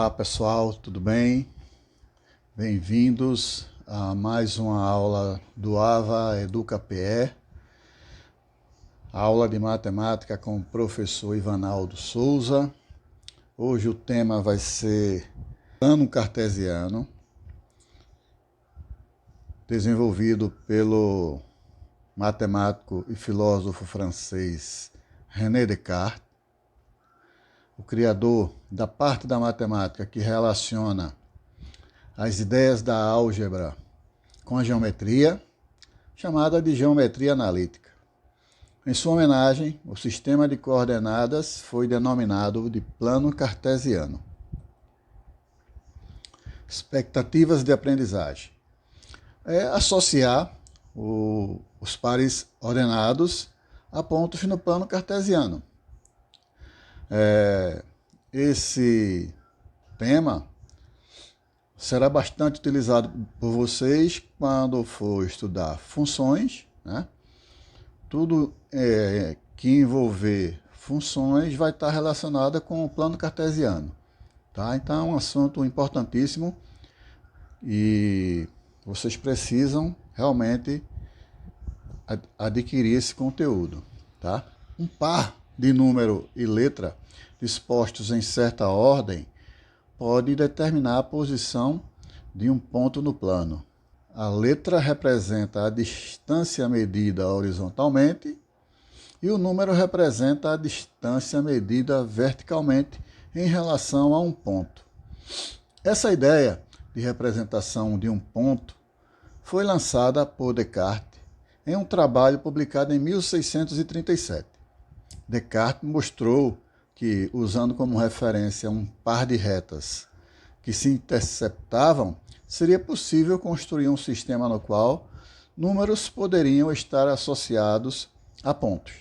Olá pessoal, tudo bem? Bem-vindos a mais uma aula do AVA Educa PE, aula de matemática com o professor Ivanaldo Souza. Hoje o tema vai ser plano cartesiano, desenvolvido pelo matemático e filósofo francês René Descartes, o criador da parte da matemática que relaciona as ideias da álgebra com a geometria, chamada de geometria analítica. Em sua homenagem, o sistema de coordenadas foi denominado de plano cartesiano. Expectativas de aprendizagem. É associar os pares ordenados a pontos no plano cartesiano. Esse tema será bastante utilizado por vocês quando for estudar funções, né? Tudo que envolver funções vai estar relacionado com o plano cartesiano, tá? Então é um assunto importantíssimo e vocês precisam realmente adquirir esse conteúdo, tá? Um par de número e letra dispostos em certa ordem pode determinar a posição de um ponto no plano. A letra representa a distância medida horizontalmente e o número representa a distância medida verticalmente em relação a um ponto. Essa ideia de representação de um ponto foi lançada por Descartes em um trabalho publicado em 1637. Descartes mostrou que, usando como referência um par de retas que se interceptavam, seria possível construir um sistema no qual números poderiam estar associados a pontos.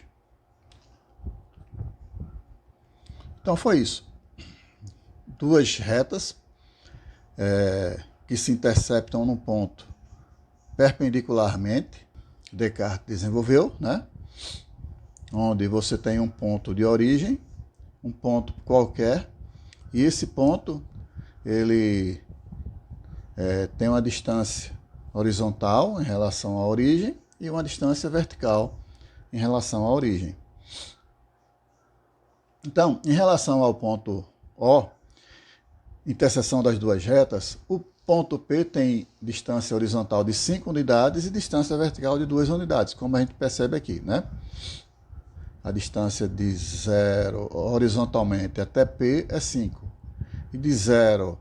Então foi isso. Duas retas que se interceptam num ponto perpendicularmente, Descartes desenvolveu, né? Onde você tem um ponto de origem, um ponto qualquer, e esse ponto ele tem uma distância horizontal em relação à origem e uma distância vertical em relação à origem. Então, em relação ao ponto O, interseção das duas retas, o ponto P tem distância horizontal de 5 unidades e distância vertical de 2 unidades, como a gente percebe aqui, né? A distância de 0 horizontalmente até P é 5. E de 0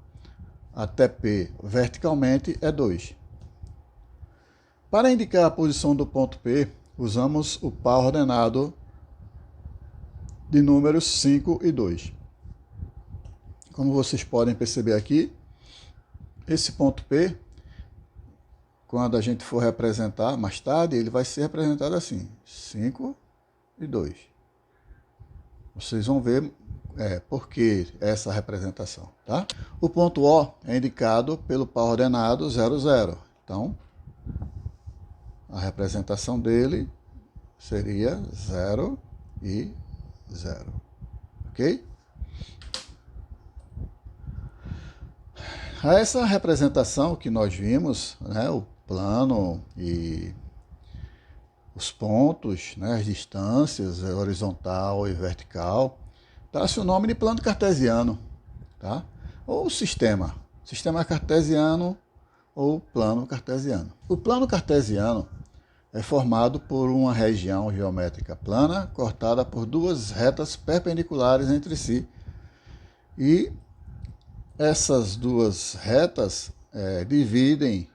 até P verticalmente é 2. Para indicar a posição do ponto P, usamos o par ordenado de números 5 e 2. Como vocês podem perceber aqui, esse ponto P, quando a gente for representar mais tarde, ele vai ser representado assim, 5 e 2. Vocês vão ver por que essa representação, tá? O ponto O é indicado pelo par ordenado 0, 0. Então, a representação dele seria 0 e 0. Ok? Essa representação que nós vimos, né, o plano e os pontos, né, as distâncias horizontal e vertical, dá-se o nome de plano cartesiano, tá? Ou sistema cartesiano ou plano cartesiano. O plano cartesiano é formado por uma região geométrica plana cortada por duas retas perpendiculares entre si. E essas duas retas dividem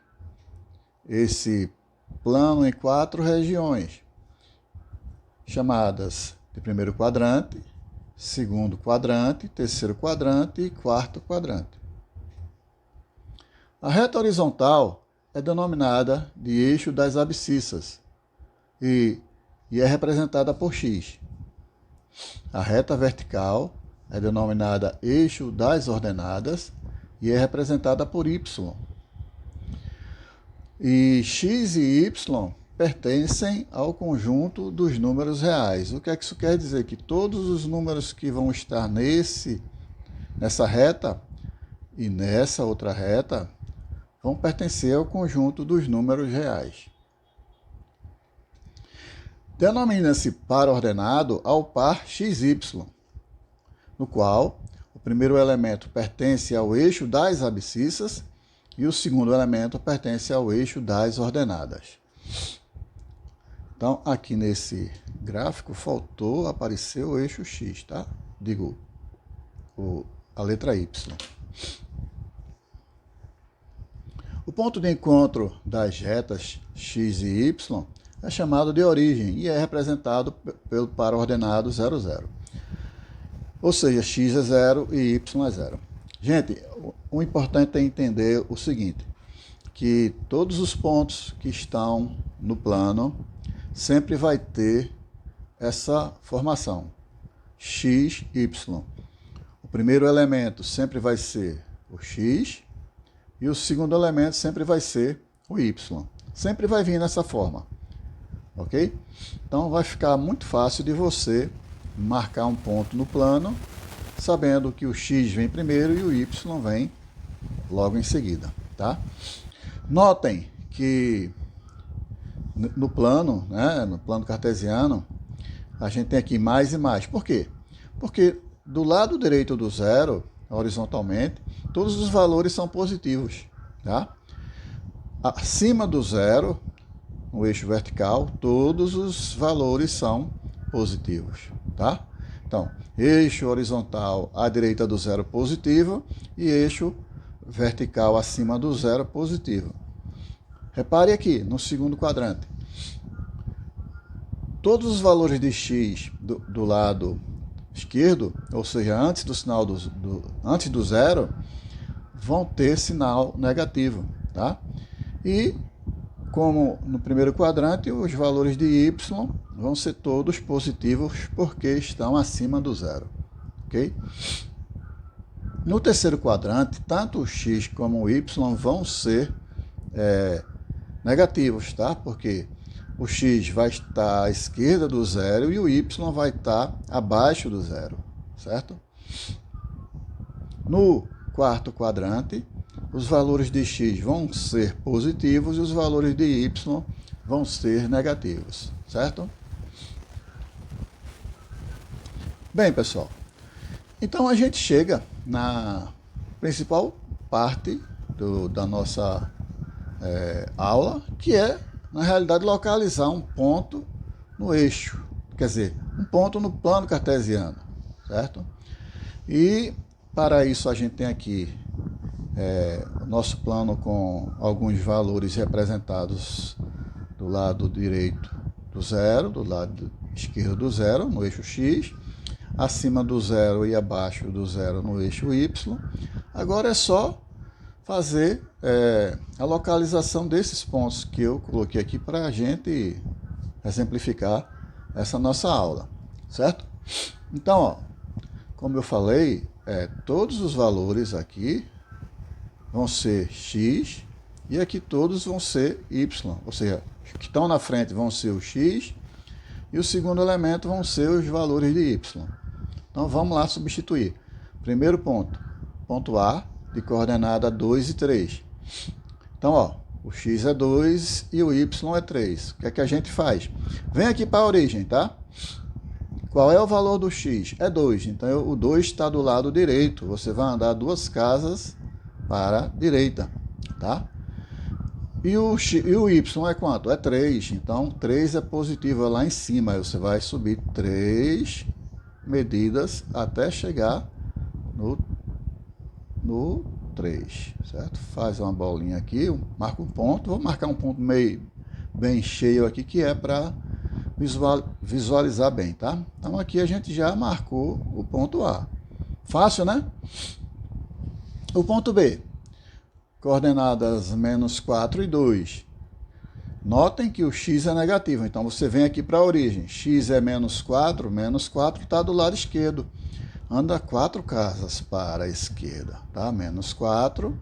esse plano em 4 regiões, chamadas de primeiro quadrante, segundo quadrante, terceiro quadrante e quarto quadrante. A reta horizontal é denominada de eixo das abscissas e é representada por x. A reta vertical é denominada eixo das ordenadas e é representada por y. E x e y pertencem ao conjunto dos números reais. O que é que isso quer dizer? Que todos os números que vão estar nessa reta e nessa outra reta vão pertencer ao conjunto dos números reais. Denomina-se par ordenado ao par XY, no qual o primeiro elemento pertence ao eixo das abscissas e o segundo elemento pertence ao eixo das ordenadas. Então, aqui nesse gráfico faltou aparecer o eixo X, tá? Digo, a letra Y. O ponto de encontro das retas X e Y é chamado de origem e é representado pelo par ordenado 0, 0. Ou seja, X é 0 e Y é 0. Gente, o importante é entender o seguinte, que todos os pontos que estão no plano sempre vai ter essa formação, X, Y. O primeiro elemento sempre vai ser o X e o segundo elemento sempre vai ser o Y. Sempre vai vir nessa forma, ok? Então vai ficar muito fácil de você marcar um ponto no plano, sabendo que o X vem primeiro e o Y vem logo em seguida, tá? Notem que no plano, né, no plano cartesiano, a gente tem aqui mais e mais. Por quê? Porque do lado direito do zero, horizontalmente, todos os valores são positivos, tá? Acima do zero, no eixo vertical, todos os valores são positivos, tá? Então, eixo horizontal à direita do zero positivo e eixo vertical acima do zero positivo. Repare aqui, no segundo quadrante. Todos os valores de x do lado esquerdo, ou seja, antes do sinal antes do zero, vão ter sinal negativo, tá? E, como no primeiro quadrante, os valores de y vão ser todos positivos porque estão acima do zero, ok? No terceiro quadrante, tanto o x como o y vão ser negativos, tá? Porque o x vai estar à esquerda do zero e o y vai estar abaixo do zero, certo? No quarto quadrante, os valores de x vão ser positivos e os valores de y vão ser negativos, certo? Bem, pessoal, então a gente chega na principal parte da nossa aula, que é, na realidade, localizar um ponto no eixo, quer dizer, um ponto no plano cartesiano, certo? E para isso a gente tem aqui o nosso plano com alguns valores representados do lado direito do zero, do lado esquerdo do zero, no eixo X, acima do zero e abaixo do zero no eixo Y. Agora é só fazer a localização desses pontos que eu coloquei aqui para a gente exemplificar essa nossa aula, certo? Então, ó, como eu falei, todos os valores aqui vão ser x e aqui todos vão ser y, ou seja, os que estão na frente vão ser o x e o segundo elemento vão ser os valores de y. Então vamos lá substituir. Primeiro ponto, ponto A, de coordenada 2 e 3. Então, ó, o x é 2 e o y é 3. O que é que a gente faz? Vem aqui para a origem, tá? Qual é o valor do x? É 2. Então, o 2 está do lado direito. Você vai andar 2 casas para a direita, tá? E o y é quanto? É 3. Então, 3 é positivo, é lá em cima. Aí você vai subir 3 medidas até chegar no 3, certo? Faz uma bolinha aqui, marca um ponto. Vou marcar um ponto meio bem cheio aqui, que é para visualizar bem, tá? Então, aqui a gente já marcou o ponto A. Fácil, né? O ponto B, coordenadas menos 4 e 2. Notem que o x é negativo, então você vem aqui para a origem. X é menos 4 está do lado esquerdo. Anda 4 casas para a esquerda, tá? Menos 4.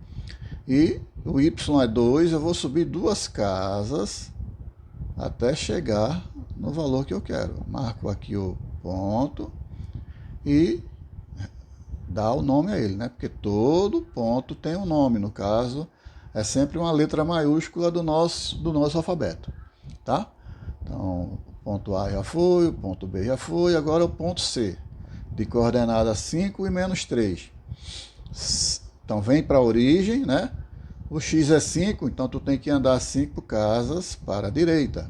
E o y é 2, eu vou subir 2 casas até chegar no valor que eu quero. Marco aqui o ponto e dar o nome a ele, né? Porque todo ponto tem um nome, no caso, é sempre uma letra maiúscula do nosso alfabeto, tá? Então, o ponto A já foi, o ponto B já foi, agora o ponto C, de coordenada 5 e menos 3. Então, vem para a origem, né? O x é 5, então tu tem que andar 5 casas para a direita.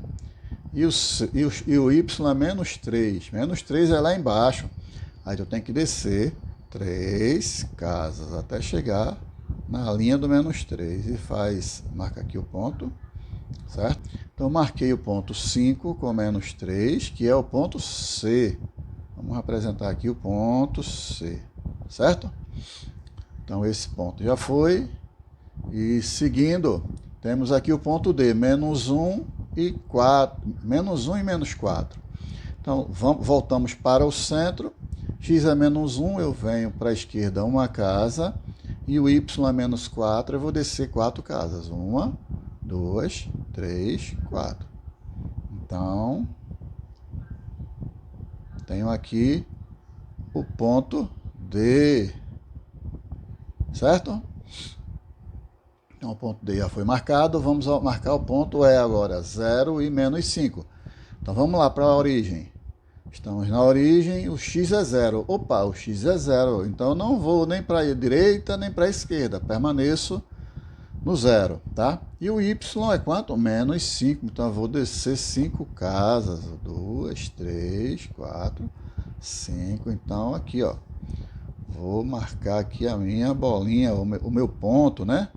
E o y é menos 3. Menos 3 é lá embaixo. Aí tu tem que descer 3 casas até chegar na linha do menos 3. E marca aqui o ponto, certo? Então, marquei o ponto 5 com menos 3, que é o ponto C. Vamos representar aqui o ponto C, certo? Então, esse ponto já foi. E seguindo, temos aqui o ponto D, menos 1 e 4, menos 1 e menos 4. Então, voltamos para o centro. X é menos 1, eu venho para a esquerda uma casa. E o y é menos 4, eu vou descer 4 casas. 1, 2, 3, 4. Então, tenho aqui o ponto D, certo? Então, o ponto D já foi marcado, vamos marcar o ponto E agora, 0 e menos 5. Então, vamos lá para a origem. Estamos na origem, o x é 0. Opa, o x é 0, então eu não vou nem para a direita nem para a esquerda, permaneço no 0, tá? E o y é quanto? Menos 5, então eu vou descer 5 casas, 2, 3, 4, 5, então aqui, ó, vou marcar aqui a minha bolinha, o meu ponto, né?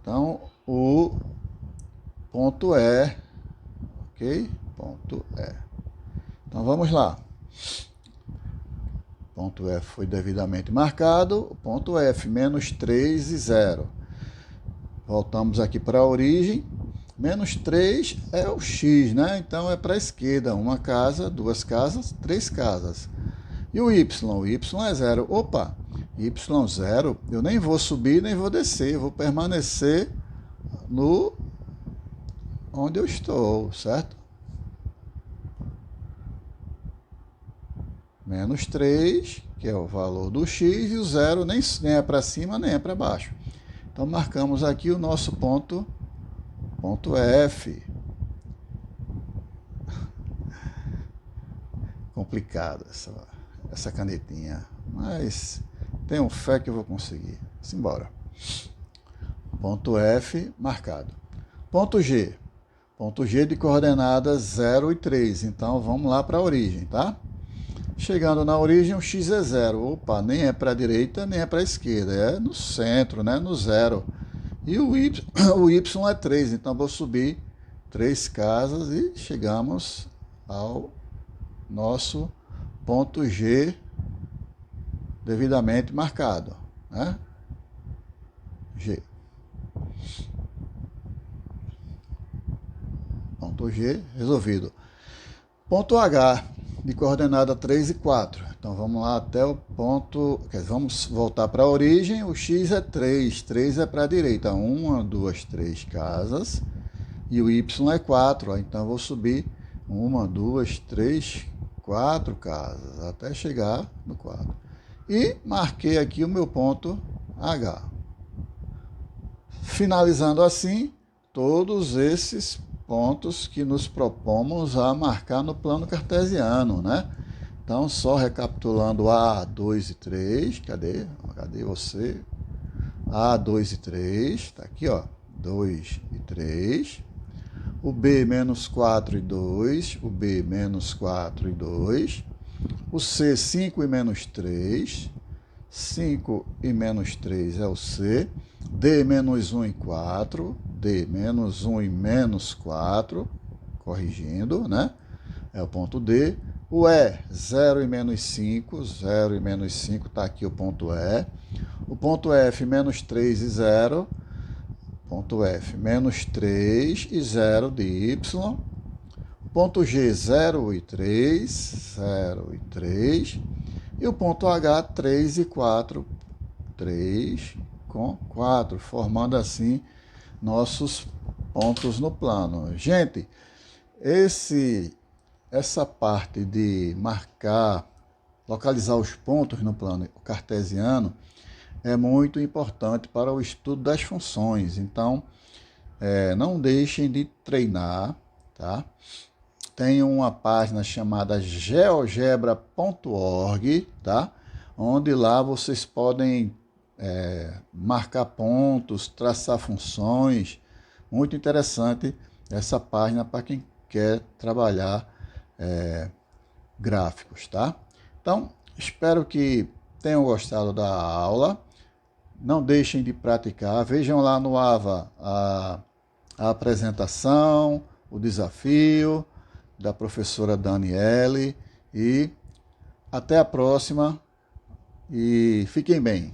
Então, o ponto E, ok? Ponto E. Então, vamos lá. Ponto F foi devidamente marcado. O ponto F, menos 3 e 0. Voltamos aqui para a origem. Menos 3 é o x, né? Então, é para a esquerda. Uma casa, 2 casas, 3 casas. E o y? O y é 0. Opa! Y0, eu nem vou subir, nem vou descer. Eu vou permanecer no onde eu estou, certo? Menos 3, que é o valor do x, e o 0 nem é para cima, nem é para baixo. Então, marcamos aqui o nosso ponto F. Complicado essa canetinha, mas tenho fé que eu vou conseguir. Simbora. Ponto F marcado. Ponto G. Ponto G de coordenadas 0 e 3. Então, vamos lá para a origem, tá? Chegando na origem, o x é 0. Opa, nem é para a direita, nem é para a esquerda. É no centro, né? No 0. E o y é 3. Então, vou subir 3 casas e chegamos ao nosso ponto G devidamente marcado, né? G. Ponto G, resolvido. Ponto H, de coordenada 3 e 4. Então, vamos lá até o ponto... Vamos voltar para a origem. O x é 3. 3 é para a direita. 1, 2, 3 casas. E o y é 4. Então, eu vou subir 1, 2, 3, 4 casas, até chegar no 4. E marquei aqui o meu ponto H. Finalizando assim, todos esses pontos que nos propomos a marcar no plano cartesiano, né? Então, só recapitulando A, 2 e 3, cadê você? A, 2 e 3, está aqui, ó, 2 e 3. O B, menos 4 e 2, o B, menos 4 e 2. O C, 5 e menos 3, 5 e menos 3 é o C. D, menos 1 e 4, D, menos 1 e menos 4, corrigindo, né? É o ponto D. O E, 0 e menos 5, 0 e menos 5, está aqui o ponto E. O ponto F, menos 3 e 0, ponto F, menos 3 e 0 de Y. Ponto G, 0 e 3, 0 e 3. E o ponto H, 3 e 4, 3 com 4, formando assim nossos pontos no plano. Gente, essa parte de marcar localizar os pontos no plano cartesiano é muito importante para o estudo das funções. Então, não deixem de treinar, tá? Tem uma página chamada geogebra.org, tá? Onde lá vocês podem marcar pontos, traçar funções. Muito interessante essa página para quem quer trabalhar gráficos, tá? Então, espero que tenham gostado da aula. Não deixem de praticar. Vejam lá no AVA a apresentação, o desafio da professora Daniele. E até a próxima. E fiquem bem.